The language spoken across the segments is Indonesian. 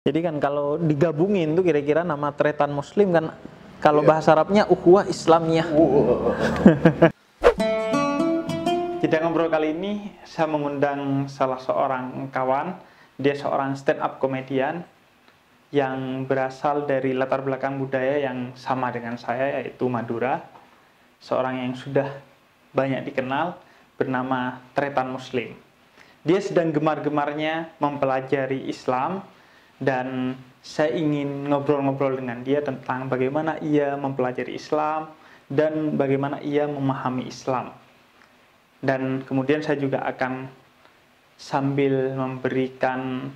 Jadi kan kalau digabungin tuh kira-kira nama Tretan Muslim kan, kalau bahasa Arabnya Ukhuwah Islamiyah. Kita ngobrol kali ini saya mengundang salah seorang kawan. Dia seorang stand up komedian yang berasal dari latar belakang budaya yang sama dengan saya, yaitu Madura. Seorang yang sudah banyak dikenal bernama Tretan Muslim. Dia sedang gemar-gemarnya mempelajari Islam, dan saya ingin ngobrol-ngobrol dengan dia tentang bagaimana ia mempelajari Islam dan bagaimana ia memahami Islam. Dan kemudian saya juga akan sambil memberikan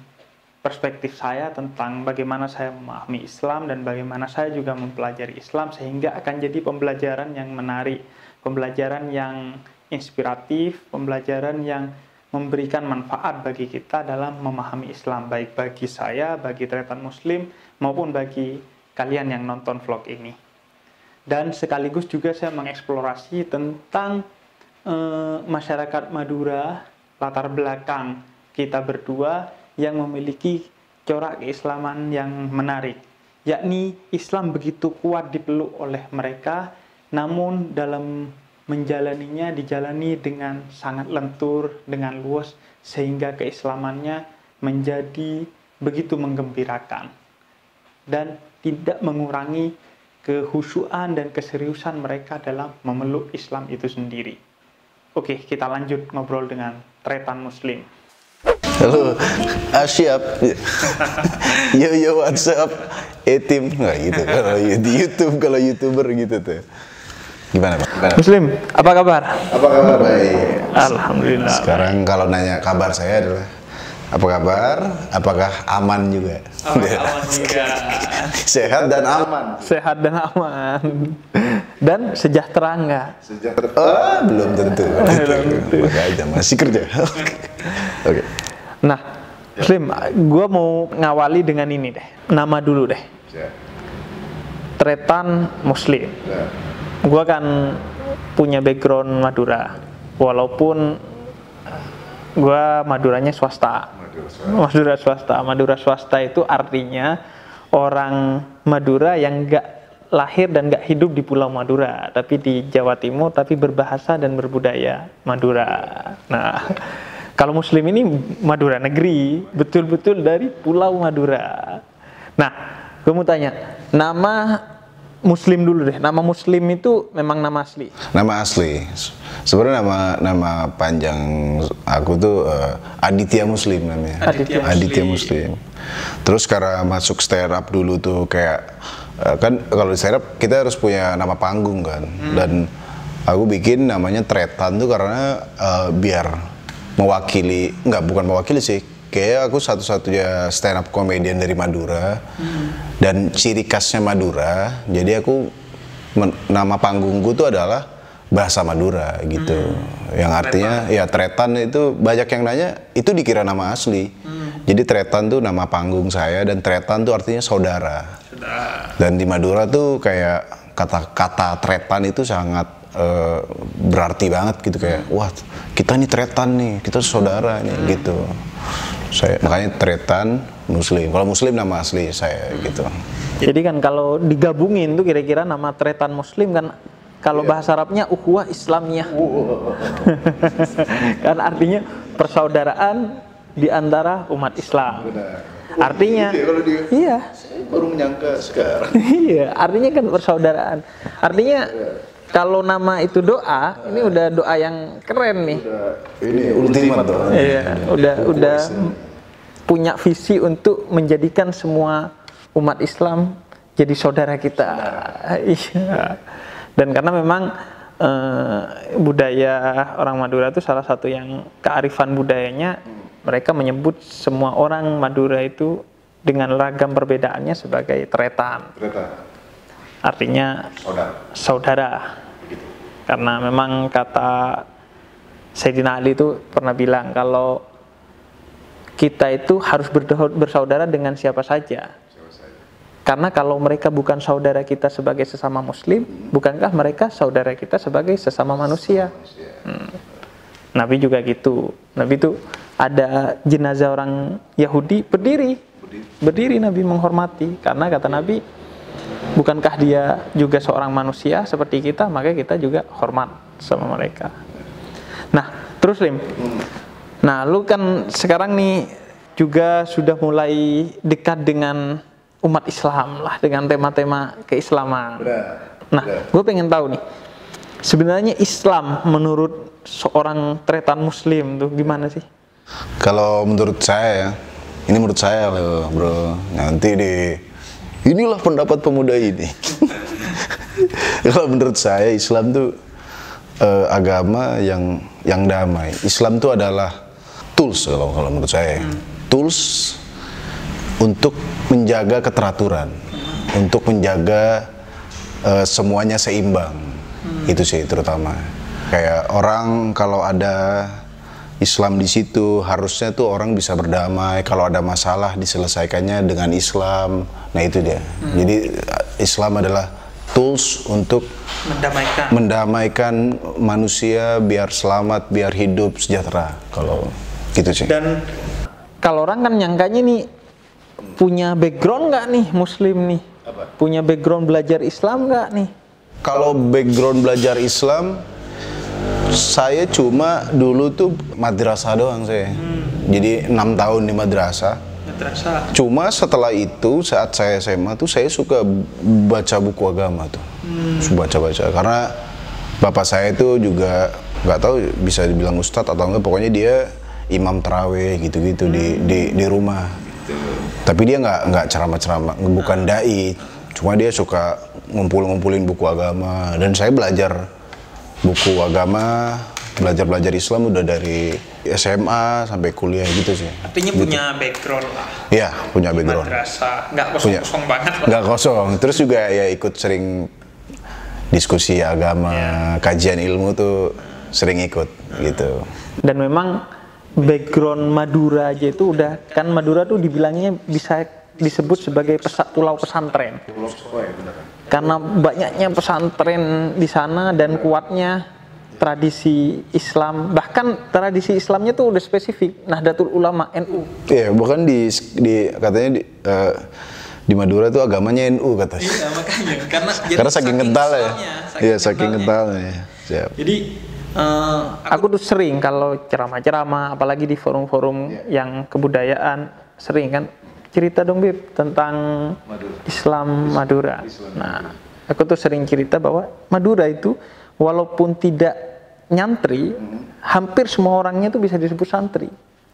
perspektif saya tentang bagaimana saya memahami Islam dan bagaimana saya juga mempelajari Islam, sehingga akan jadi pembelajaran yang menarik, pembelajaran yang inspiratif, pembelajaran yang memberikan manfaat bagi kita dalam memahami Islam, baik bagi saya, bagi Tretan Muslim, maupun bagi kalian yang nonton vlog ini. Dan sekaligus juga saya mengeksplorasi tentang masyarakat Madura, latar belakang kita berdua yang memiliki corak keislaman yang menarik, yakni Islam begitu kuat dipeluk oleh mereka, namun dalam menjalaninya dijalani dengan sangat lentur, dengan luas, sehingga keislamannya menjadi begitu menggembirakan dan tidak mengurangi kehusuan dan keseriusan mereka dalam memeluk Islam itu sendiri. Oke, kita lanjut ngobrol dengan Tretan Muslim. Halo, siap. Yo, what's up? Tim, nggak gitu. Kalau di YouTube, kalau YouTuber gitu tuh. Gimana, Pak? Muslim, apa kabar? Apa kabar? Baik. Alhamdulillah. Sekarang kalau nanya kabar saya adalah apa kabar? Apakah aman juga? Aman juga. Sehat dan aman. Sehat dan aman. Dan sejahtera enggak? Sejahtera? Belum tentu. Makanya masih kerja. Oke. Nah, Muslim, gue mau ngawali dengan ini deh. Nama dulu deh. Tretan Muslim. Gue kan punya background Madura, walaupun gue Maduranya swasta. Madura swasta. Madura swasta itu artinya orang Madura yang gak lahir dan gak hidup di Pulau Madura, tapi di Jawa Timur, tapi berbahasa dan berbudaya Madura. Nah, kalau Muslim ini Madura negeri, betul-betul dari Pulau Madura. Nah, gue mau tanya, nama Muslim dulu deh. Nama Muslim itu memang nama asli? Nama asli. Sebenarnya nama panjang aku tuh Aditya Muslim namanya. Aditya Muslim. Terus karena masuk stand up dulu tuh kayak kan kalau di stand up kita harus punya nama panggung kan. Dan aku bikin namanya Tretan tuh karena biar mewakili, bukan mewakili sih. Kayak aku satu-satunya stand up komedian dari Madura dan ciri khasnya Madura. Jadi aku nama panggungku itu adalah bahasa Madura gitu. Yang artinya ya Tretan itu banyak yang nanya itu dikira nama asli. Jadi Tretan tuh nama panggung saya dan Tretan tuh artinya saudara. Dan di Madura tuh kayak kata Tretan itu sangat berarti banget gitu, kayak wah kita nih Tretan nih, kita saudara nih gitu. Makanya Tretan Muslim. Kalau Muslim nama asli saya gitu. Jadi kan kalau digabungin tuh kira-kira nama Tretan Muslim kan, kalau bahasa Arabnya Ukhuwah Islamiyah. Kan artinya persaudaraan di antara umat Islam. Artinya, iya. Saya baru menyangka sekarang. Iya, artinya kan persaudaraan. Artinya kalau nama itu doa, ini udah doa yang keren nih. Ini ultimat tuh. Iya, udah punya visi untuk menjadikan semua umat Islam jadi saudara kita. Iya. Dan karena memang budaya orang Madura itu salah satu yang kearifan budayanya, mereka menyebut semua orang Madura itu dengan ragam perbedaannya sebagai Tretan. Artinya saudara. Karena memang kata Sayyidina Ali itu pernah bilang kalau kita itu harus bersaudara dengan siapa saja. Karena kalau mereka bukan saudara kita sebagai sesama Muslim, bukankah mereka saudara kita sebagai sesama manusia? Nabi juga gitu. Nabi itu ada jenazah orang Yahudi berdiri. Berdiri Nabi menghormati, karena kata Nabi, bukankah dia juga seorang manusia seperti kita, maka kita juga hormat sama mereka. Nah, terus Lim. Nah, lu kan sekarang nih juga sudah mulai dekat dengan umat Islam lah, dengan tema-tema keislaman. Nah, gue pengen tahu nih, sebenarnya Islam menurut seorang tretan Muslim tuh gimana sih? Kalau menurut saya ya, ini menurut saya loh bro, nanti inilah pendapat pemuda ini. Kalau menurut saya Islam tuh agama yang damai. Islam tuh adalah tools kalau menurut saya, tools untuk menjaga keteraturan, untuk menjaga semuanya seimbang. Itu sih terutama. Kayak orang kalau ada Islam di situ, harusnya tuh orang bisa berdamai. Kalau ada masalah diselesaikannya dengan Islam. Nah itu dia. Jadi Islam adalah tools untuk mendamaikan manusia biar selamat, biar hidup sejahtera. Kalau gitu sih. Dan kalau orang kan nyangkanya nih punya background nggak nih Muslim nih? Apa? Punya background belajar Islam nggak nih? Kalau background belajar Islam, saya cuma dulu tuh madrasah doang saya. Jadi 6 tahun di madrasah. Cuma setelah itu saat saya SMA tuh saya suka baca buku agama tuh. Baca-baca karena bapak saya itu juga nggak tahu bisa dibilang ustadz atau enggak, pokoknya dia imam tarawih gitu-gitu di rumah. Tapi dia nggak ceramah-ceramah, bukan dai. Cuma dia suka ngumpulin buku agama, dan saya belajar buku agama, belajar Islam udah dari SMA sampai kuliah gitu sih. Artinya gitu. Punya background lah. Iya, punya background. Madrasah, nggak kosong-kosong banget lah. Nggak kosong. Terus juga ya ikut sering diskusi agama, kajian ilmu tuh sering ikut gitu. Dan memang background Madura aja itu udah, kan Madura tuh dibilangnya bisa disebut sebagai pulau pesantren. Karena banyaknya pesantren di sana dan kuatnya tradisi Islam, bahkan tradisi Islamnya tuh udah spesifik Nahdlatul Ulama NU. Iya, bahkan katanya di Madura tuh agamanya NU katanya. Iya, makanya karena saking kental ya. Iya, saking kentalnya. Siap. Jadi aku tuh sering kalau ceramah-ceramah, apalagi di forum-forum yang kebudayaan, sering kan cerita dong Bib tentang Islam Madura. Nah, aku tuh sering cerita bahwa Madura itu walaupun tidak nyantri, hampir semua orangnya tuh bisa disebut santri.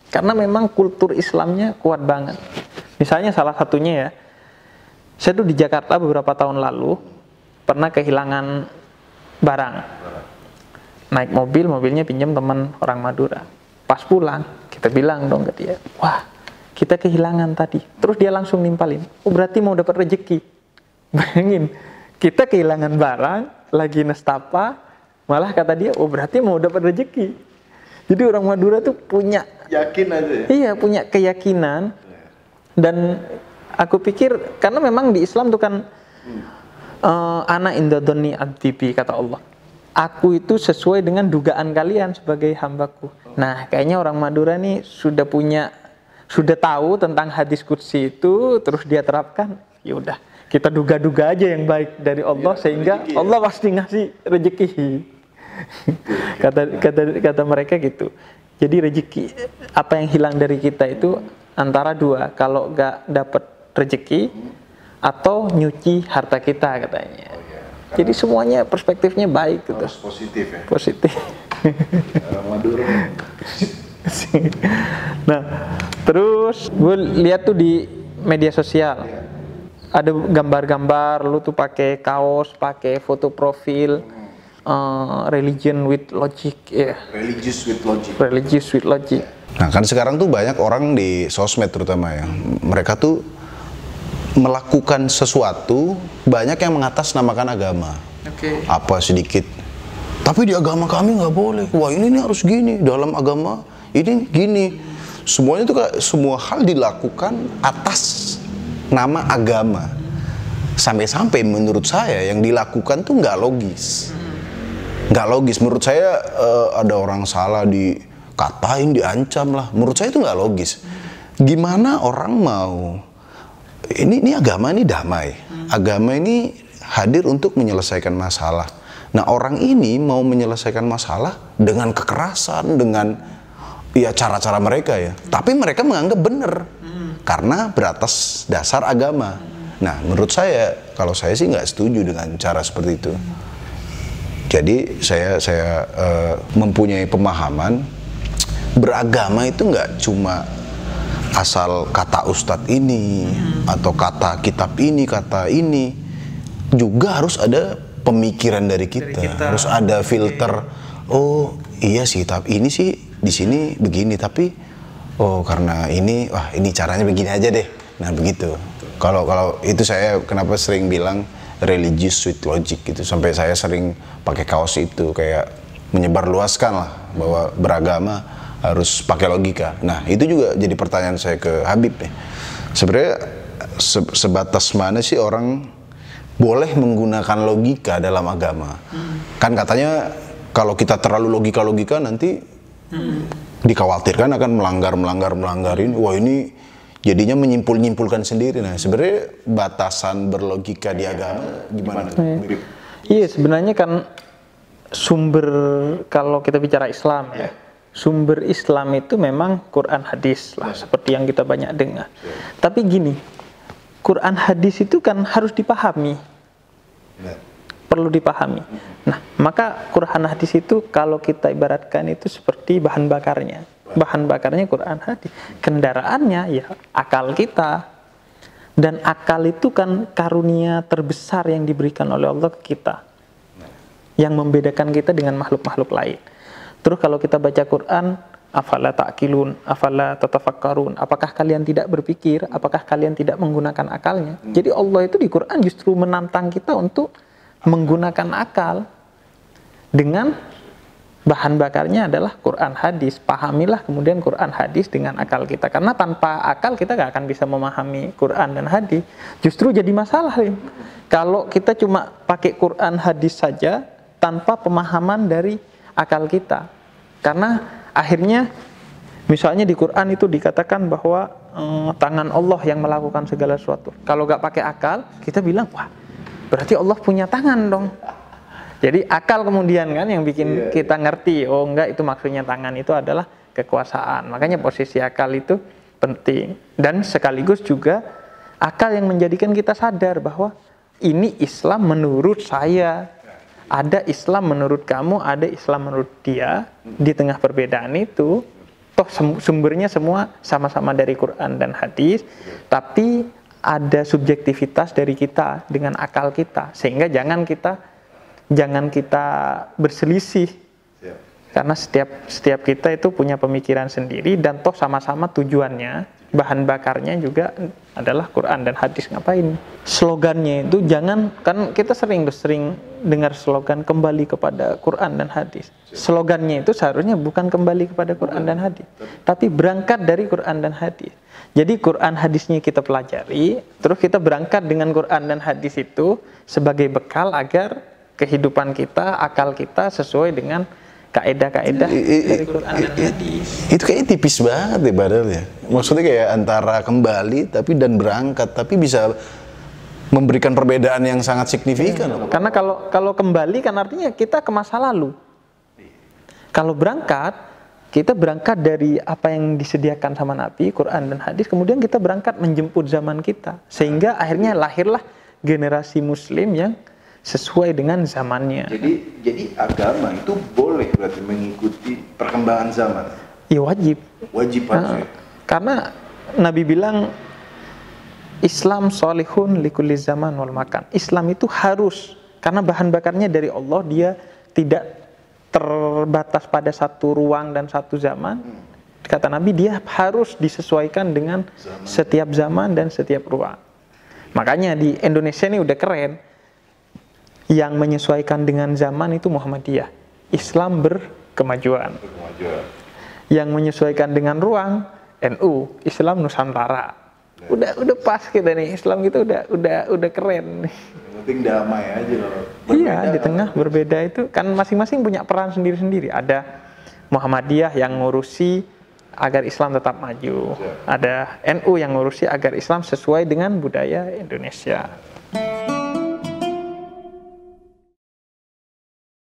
Karena memang kultur Islamnya kuat banget. Misalnya salah satunya ya, saya tuh di Jakarta beberapa tahun lalu pernah kehilangan barang. Naik mobilnya pinjam teman orang Madura. Pas pulang, kita bilang dong ke dia, wah, kita kehilangan tadi. Terus dia langsung nimpalin, oh berarti mau dapat rezeki. Bayangin, kita kehilangan barang, lagi nestapa, malah kata dia, oh berarti mau dapat rezeki. Jadi orang Madura tuh punya yakin aja ya? Iya, punya keyakinan. Dan aku pikir, karena memang di Islam tuh kan ana inda dhonni abdi, kata Allah. Aku itu sesuai dengan dugaan kalian sebagai hambaku. Nah, kayaknya orang Madura nih sudah tahu tentang hadis qudsi itu, terus dia terapkan. Ya udah, kita duga-duga aja yang baik dari Allah, sehingga rezeki, Allah pasti ngasih rezeki. kata mereka gitu. Jadi rezeki apa yang hilang dari kita itu antara dua, kalau nggak dapat rezeki atau nyuci harta kita katanya. Jadi semuanya perspektifnya baik gitu. Harus positif ya. Positif. Madura. Nah, terus gue lihat tuh di media sosial ada gambar-gambar lu tuh pakai kaos, pakai foto profil, religion with logic, ya. Yeah. Religious with logic. Nah kan sekarang tuh banyak orang di sosmed terutama ya, mereka tuh melakukan sesuatu, banyak yang mengatasnamakan agama. Apa sedikit, tapi di agama kami nggak boleh. Wah ini harus gini, dalam agama ini gini. Semuanya tuh semua hal dilakukan atas nama agama. Sampai-sampai menurut saya yang dilakukan tuh nggak logis. Nggak logis. Menurut saya ada orang salah dikatain, diancam lah. Menurut saya itu nggak logis. Gimana orang mau ini agama ini damai. Agama ini hadir untuk menyelesaikan masalah. Nah, orang ini mau menyelesaikan masalah dengan kekerasan, dengan ya cara-cara mereka ya. Tapi mereka menganggap benar karena beratas dasar agama. Nah, menurut saya, kalau saya sih nggak setuju dengan cara seperti itu. Jadi saya mempunyai pemahaman beragama itu nggak cuma asal kata ustadz ini atau kata kitab ini, kata ini, juga harus ada pemikiran dari kita. Harus ada filter. Oh iya sih, tapi ini sih di sini begini, tapi oh karena ini, wah ini caranya begini aja deh. Nah begitu. Kalau itu saya kenapa sering bilang religious with logic gitu, sampai saya sering pakai kaos itu kayak menyebarluaskan lah bahwa beragama harus pakai logika. Nah itu juga jadi pertanyaan saya ke Habib nih. Sebenarnya sebatas mana sih orang boleh menggunakan logika dalam agama? Kan katanya kalau kita terlalu logika nanti dikhawatirkan akan melanggarin. Wah ini jadinya menyimpulkan sendiri. Nah sebenarnya batasan berlogika di agama gimana? Iya sebenarnya kan sumber, kalau kita bicara Islam ya, sumber Islam itu memang Quran hadis lah, seperti yang kita banyak dengar. Tapi gini, Quran hadis itu kan harus dipahami, perlu dipahami. Nah, maka Quran hadis itu kalau kita ibaratkan itu seperti bahan bakarnya. Bahan bakarnya Quran hadis. Kendaraannya ya akal kita. Dan akal itu kan karunia terbesar yang diberikan oleh Allah ke kita, yang membedakan kita dengan makhluk-makhluk lain. Terus kalau kita baca Quran, afala ta'qilun, afala tatafakkarun, apakah kalian tidak berpikir, apakah kalian tidak menggunakan akalnya? Jadi Allah itu di Quran justru menantang kita untuk menggunakan akal. Dengan bahan bakarnya adalah Quran hadis. Pahamilah kemudian Quran hadis dengan akal kita, karena tanpa akal kita gak akan bisa memahami Quran dan hadis. Justru jadi masalah nih kalau kita cuma pakai Quran hadis saja tanpa pemahaman dari akal kita. Karena akhirnya misalnya di Quran itu dikatakan bahwa tangan Allah yang melakukan segala sesuatu. Kalau gak pakai akal, kita bilang, wah berarti Allah punya tangan dong. Jadi akal kemudian kan yang bikin kita ngerti, oh enggak, itu maksudnya tangan itu adalah kekuasaan. Makanya posisi akal itu penting. Dan sekaligus juga akal yang menjadikan kita sadar bahwa ini Islam menurut saya. Ada Islam menurut kamu, ada Islam menurut dia. Di tengah perbedaan itu, toh sumbernya semua sama-sama dari Quran dan hadis, tapi ada subjektivitas dari kita dengan akal kita, sehingga jangan kita berselisih, karena setiap kita itu punya pemikiran sendiri, dan toh sama-sama tujuannya, bahan bakarnya juga adalah Quran dan hadis. Ngapain slogannya itu jangan, kan kita sering dengar slogan kembali kepada Quran dan hadis. Slogannya itu seharusnya bukan kembali kepada Quran dan hadis, tapi berangkat dari Quran dan hadis. Jadi Quran hadisnya kita pelajari, terus kita berangkat dengan Quran dan hadis itu sebagai bekal agar kehidupan kita, akal kita sesuai dengan kaedah-kaedah dari Quran dan hadis. Itu kayaknya tipis banget ya padahal ya. Maksudnya kayak antara kembali dan berangkat, tapi bisa memberikan perbedaan yang sangat signifikan. Karena kalau kembali kan artinya kita ke masa lalu. Kalau berangkat, kita berangkat dari apa yang disediakan sama Nabi, Quran dan hadis, kemudian kita berangkat menjemput zaman kita. Sehingga akhirnya lahirlah generasi muslim yang sesuai dengan zamannya. Jadi agama itu boleh berarti mengikuti perkembangan zaman. Ya wajib. Wajib harus. Karena Nabi bilang Islam solihun likulli zaman wal makan. Islam itu harus, karena bahan bakarnya dari Allah, dia tidak terbatas pada satu ruang dan satu zaman. Kata Nabi, dia harus disesuaikan dengan setiap zaman dan setiap ruang. Makanya di Indonesia ini udah keren. Yang menyesuaikan dengan zaman itu Muhammadiyah, Islam berkemajuan. Yang menyesuaikan dengan ruang, NU, Islam Nusantara. Udah pas kita nih, Islam gitu udah keren. Yang penting damai aja loh. Iya, di tengah berbeda itu kan masing-masing punya peran sendiri-sendiri. Ada Muhammadiyah yang ngurusi agar Islam tetap maju. Ada NU yang ngurusi agar Islam sesuai dengan budaya Indonesia.